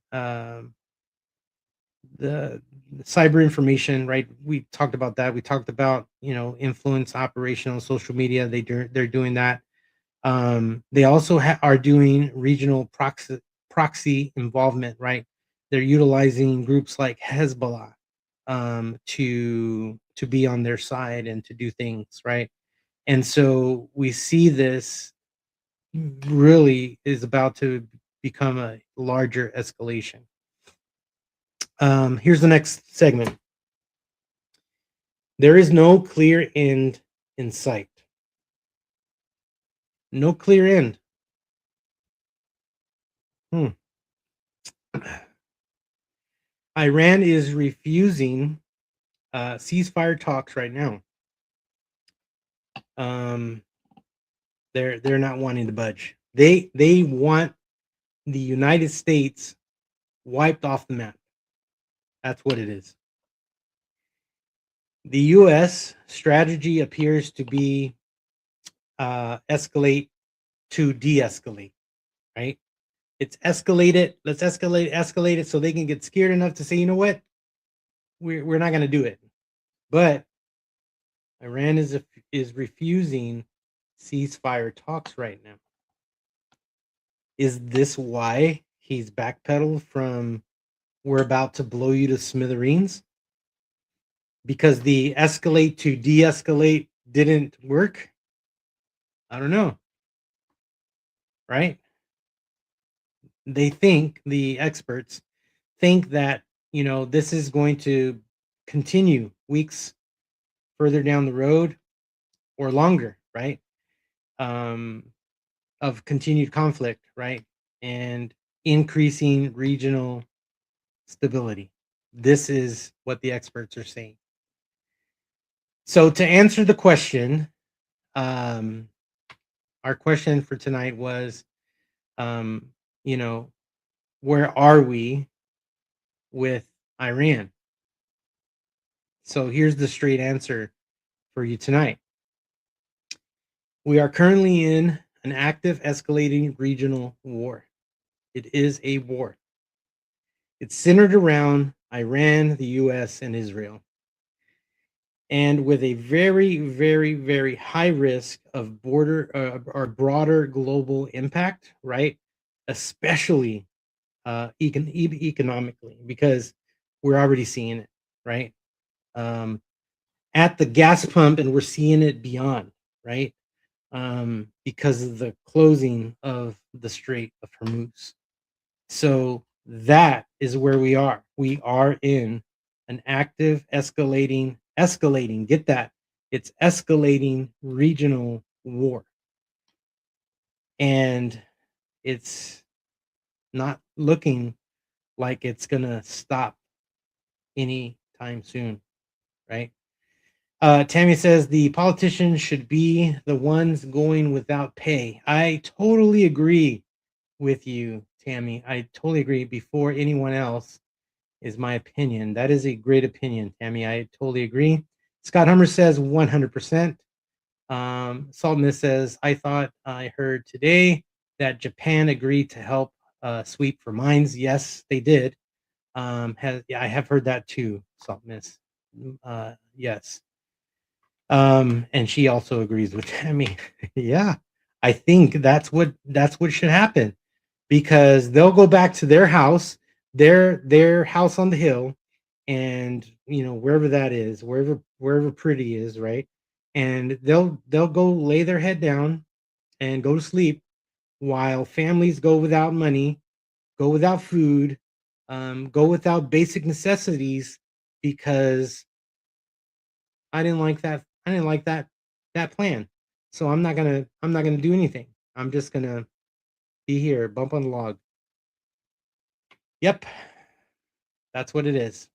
the cyber information, right? We talked about that. We talked about influence operation on social media. They're doing that. They also are doing regional proxy involvement, right? They're utilizing groups like Hezbollah to be on their side and to do things, right? And so we see this really is about to become a larger escalation. Here's the next segment. There is no clear end in sight. No clear end. Iran is refusing ceasefire talks right now. They're not wanting to budge. They want the United States wiped off the map. That's what it is. The U.S. strategy appears to be escalate to de-escalate, right? It's escalated. Let's escalate it so they can get scared enough to say, you know what, we're not going to do it. But Iran is refusing ceasefire talks right now. Is this why he's backpedaled from we're about to blow you to smithereens? Because the escalate to de-escalate didn't work? I don't know. Right? The experts think that, this is going to continue weeks further down the road or longer, right? Of continued conflict, right? And increasing regional stability. This is what the experts are saying. So to answer the question, our question for tonight was, um, you know, where are we with Iran? So here's the straight answer for you tonight. We are currently in an active, escalating regional war. It is a war. It's centered around Iran, the US, and Israel. and with a very, very, very high risk of border or broader global impact, right? Especially economically, because we're already seeing it, right? Um, at the gas pump, and we're seeing it beyond, right? Because of the closing of the Strait of Hormuz. So that is where we are. We are in an active, escalating, get that. It's escalating regional war. And it's not looking like it's going to stop anytime soon, right? Tammy says the politicians should be the ones going without pay. I totally agree with you, Tammy. I totally agree. Before anyone else is my opinion. That is a great opinion, Tammy. I totally agree. Scott Hummer says 100%. Salt Miss says, I thought I heard today that Japan agreed to help sweep for mines. Yes, they did. Yeah, I have heard that too, Salt Miss. Yes. And she also agrees with Tammy. Yeah, I think that's what should happen, because they'll go back to their house on the hill, and wherever that is, wherever pretty is, right? And they'll go lay their head down and go to sleep, while families go without money, go without food, go without basic necessities, because I didn't like that plan. So I'm not gonna do anything. I'm just gonna be here, bump on the log. Yep, that's what it is.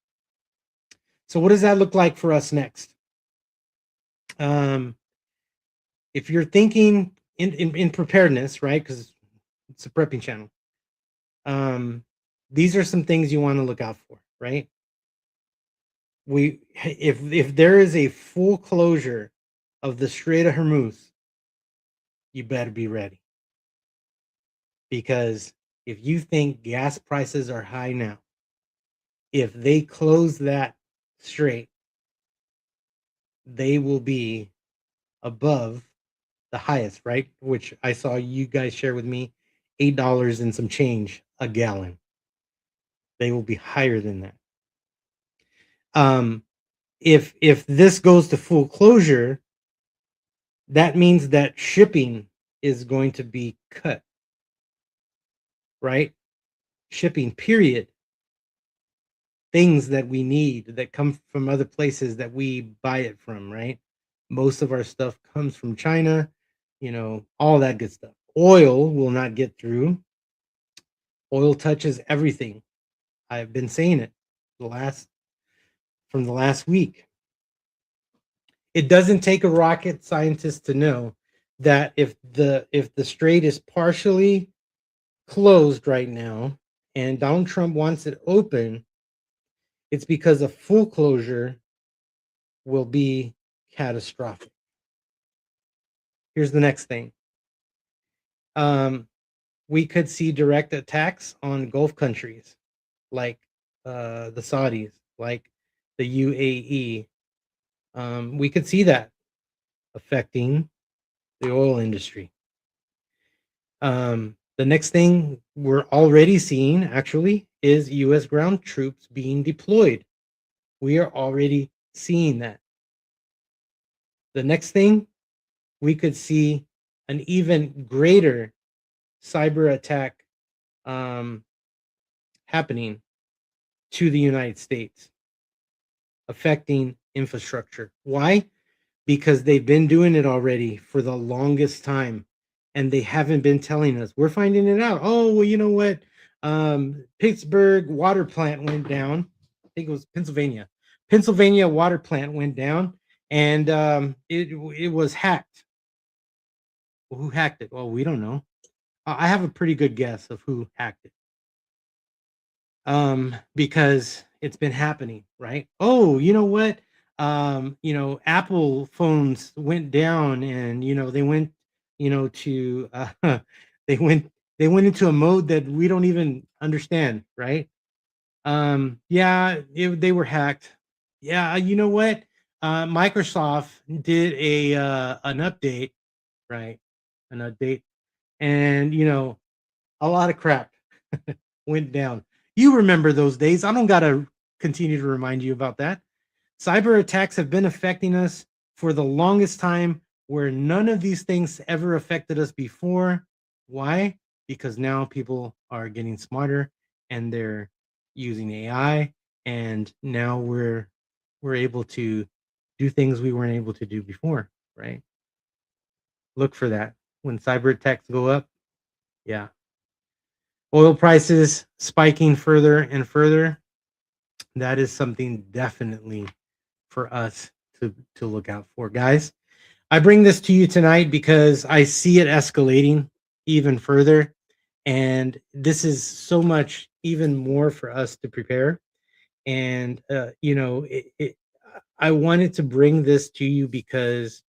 So what does that look like for us next? Um, if you're thinking in preparedness, right? Because it's a prepping channel. Um, these are some things you want to look out for, right? If there is a full closure of the Strait of Hormuz, you better be ready, because if you think gas prices are high now, if they close that strait, they will be above the highest, right? Which I saw you guys share with me, $8 and some change a gallon. They will be higher than that. Um, if this goes to full closure, that means that shipping is going to be cut, right? Shipping, period. Things that we need that come from other places that we buy it from, right? Most of our stuff comes from China, all that good stuff. Oil will not get through. Oil touches everything. I've been saying it the last from the last week. It doesn't take a rocket scientist to know that if the strait is partially closed right now and Donald Trump wants it open, it's because a full closure will be catastrophic. Here's the next thing. Um, we could see direct attacks on Gulf countries like the Saudis, like the UAE. We could see that affecting the oil industry. The next thing we're already seeing, actually, is U.S. ground troops being deployed. We are already seeing that. The next thing, we could see an even greater cyber attack um, happening to the United States, affecting infrastructure. Why? Because they've been doing it already for the longest time, and they haven't been telling us. We're finding it out. Oh, well, you know what? Pittsburgh water plant went down. I think it was Pennsylvania. Pennsylvania water plant went down, and it was hacked. Well, who hacked it? Well, we don't know. I have a pretty good guess of who hacked it. Because it's been happening, right? Oh, you know what? Apple phones went down, and they went, to they went they went into a mode that we don't even understand, right? Yeah, they were hacked. Yeah, you know what? Microsoft did an update, right? An update, and a lot of crap went down. You remember those days. I don't gotta continue to remind you about that. Cyber attacks have been affecting us for the longest time, where none of these things ever affected us before. Why? Because now people are getting smarter and they're using AI, and now we're able to do things we weren't able to do before, right? Look for that. When cyber attacks go up, yeah. Oil prices spiking further and further. That is something definitely for us to look out for, guys. I bring this to you tonight because I see it escalating even further, and this is so much even more for us to prepare. And I wanted to bring this to you because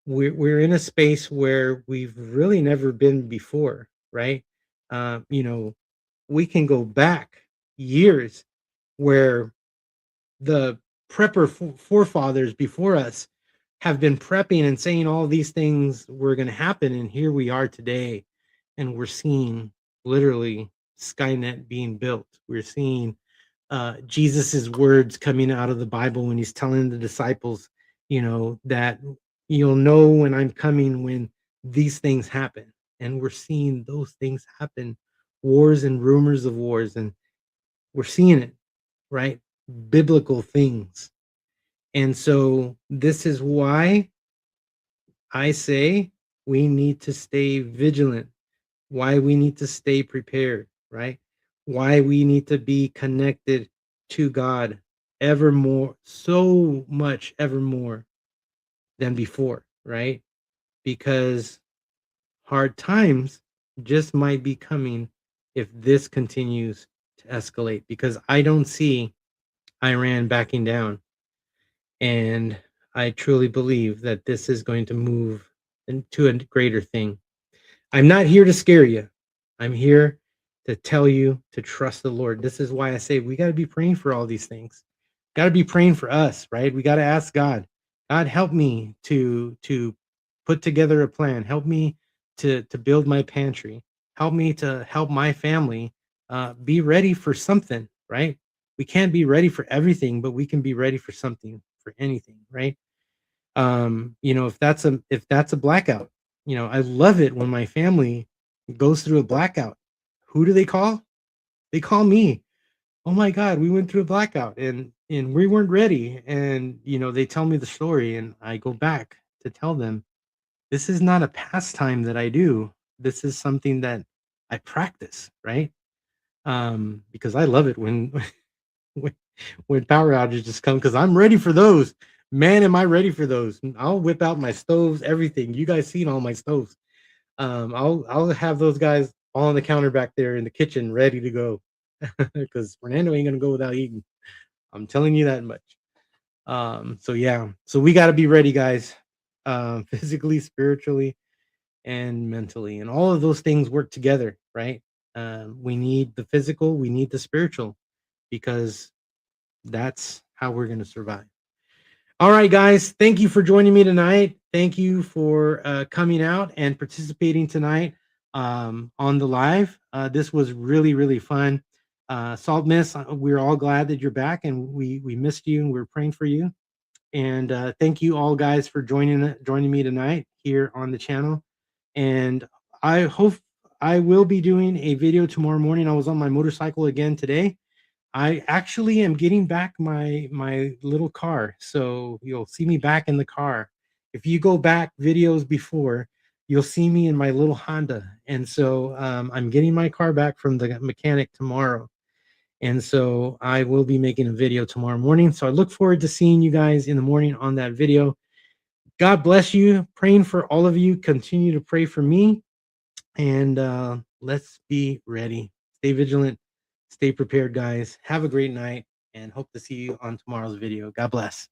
we're in a space where we've really never been before, right? Uh, you know, we can go back years where the forefathers before us have been prepping and saying all these things were going to happen, and here we are today, and we're seeing literally Skynet being built. We're seeing Jesus's words coming out of the Bible when he's telling the disciples, that you'll know when I'm coming when these things happen. And we're seeing those things happen, wars and rumors of wars, and we're seeing it, right? Biblical things. And so this is why I say we need to stay vigilant, why we need to stay prepared, right? Why we need to be connected to God evermore, so much evermore than before, right? Because hard times just might be coming if this continues to escalate, because I don't see Iran backing down. And I truly believe that this is going to move into a greater thing. I'm not here to scare you. I'm here to tell you to trust the Lord. This is why I say we got to be praying for all these things. Got to be praying for us, right? We got to ask God, God, help me to put together a plan. Help me to build my pantry. Help me to help my family be ready for something, right? We can't be ready for everything, but we can be ready for something, for anything, right? If that's a blackout, I love it when my family goes through a blackout. Who do they call? They call me. Oh my God, we went through a blackout and we weren't ready. And they tell me the story, and I go back to tell them this is not a pastime that I do. This is something that I practice, right? Because I love it when when, when power outages come, because I'm ready for those. Man, am I ready for those? I'll whip out my stoves, everything. You guys seen all my stoves. I'll have those guys all on the counter back there in the kitchen, ready to go, because Fernando ain't gonna go without eating. I'm telling you that much. So yeah, so we got to be ready, guys, physically, spiritually, and mentally, and all of those things work together, right? We need the physical, we need the spiritual, because that's how we're going to survive. All right, guys. Thank you for joining me tonight. Thank you for coming out and participating tonight on the live. This was really, really fun. Salt Miss, we're all glad that you're back, and we missed you, and we're praying for you. And thank you all, guys, for joining me tonight here on the channel. And I hope I will be doing a video tomorrow morning. I was on my motorcycle again today. I actually am getting back my little car, so you'll see me back in the car. If you go back videos before, you'll see me in my little Honda, and so I'm getting my car back from the mechanic tomorrow, and so I will be making a video tomorrow morning. So I look forward to seeing you guys in the morning on that video. God bless you. Praying for all of you. Continue to pray for me, and let's be ready. Stay vigilant. Stay prepared, guys. Have a great night, and hope to see you on tomorrow's video. God bless.